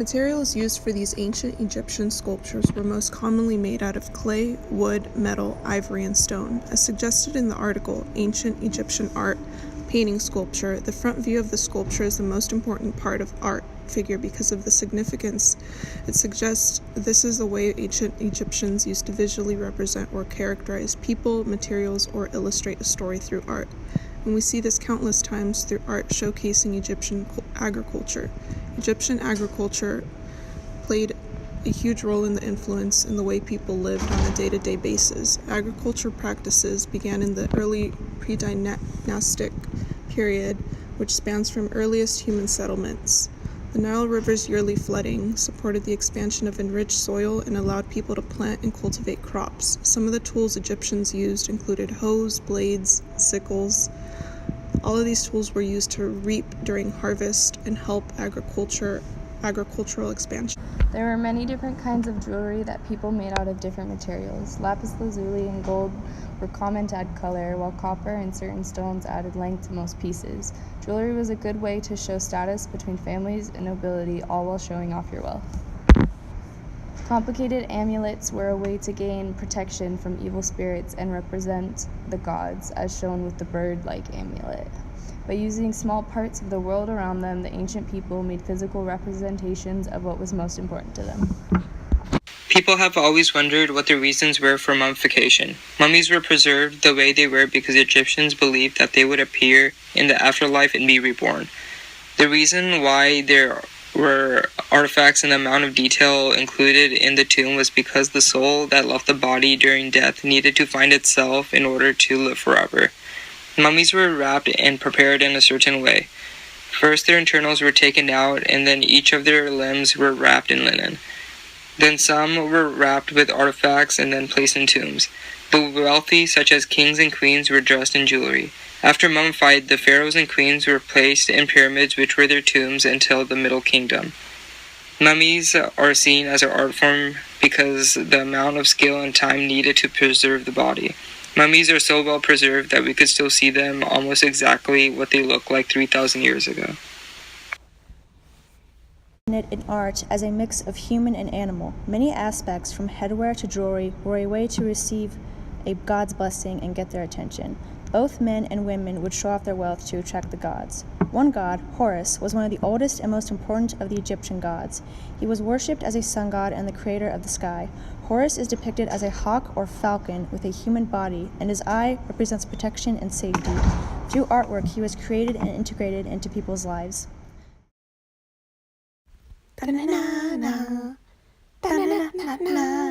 Materials used for these ancient Egyptian sculptures were most commonly made out of clay, wood, metal, ivory, and stone. As suggested in the article, Ancient Egyptian Art, Painting Sculpture, the front view of the sculpture is the most important part of art figure because of the significance. It suggests this is the way ancient Egyptians used to visually represent or characterize people, materials, or illustrate a story through art. And we see this countless times through art showcasing Egyptian agriculture. Egyptian agriculture played a huge role in the influence in the way people lived on a day-to-day basis. Agriculture practices began in the early pre-dynastic period, which spans from earliest human settlements. The Nile River's yearly flooding supported the expansion of enriched soil and allowed people to plant and cultivate crops. Some of the tools Egyptians used included hoes, blades, sickles. All of these tools were used to reap during harvest and help agricultural expansion. There were many different kinds of jewelry that people made out of different materials. Lapis lazuli and gold were common to add color, while copper and certain stones added length to most pieces. Jewelry was a good way to show status between families and nobility, all while showing off your wealth. Complicated amulets were a way to gain protection from evil spirits and represent the gods, as shown with the bird-like amulet. By using small parts of the world around them, the ancient people made physical representations of what was most important to them. People have always wondered what the reasons were for mummification. Mummies were preserved the way they were because Egyptians believed that they would appear in the afterlife and be reborn. The reason why there were artifacts and the amount of detail included in the tomb was because the soul that left the body during death needed to find itself in order to live forever. Mummies were wrapped and prepared in a certain way. First, their internals were taken out, and then each of their limbs were wrapped in linen. Then some were wrapped with artifacts and then placed in tombs. The wealthy, such as kings and queens, were dressed in jewelry. After mummified, the pharaohs and queens were placed in pyramids, which were their tombs until the Middle Kingdom. Mummies are seen as an art form because the amount of skill and time needed to preserve the body. Mummies are so well preserved that we could still see them almost exactly what they looked like 3,000 years ago. In art as a mix of human and animal, many aspects from headwear to jewelry were a way to receive a god's blessing and get their attention. Both men and women would show off their wealth to attract the gods. One god, Horus, was one of the oldest and most important of the Egyptian gods. He was worshipped as a sun god and the creator of the sky. Horus is depicted as a hawk or falcon with a human body, and his eye represents protection and safety. Through artwork, he was created and integrated into people's lives. Da-na-na-na, da-na-na-na-na.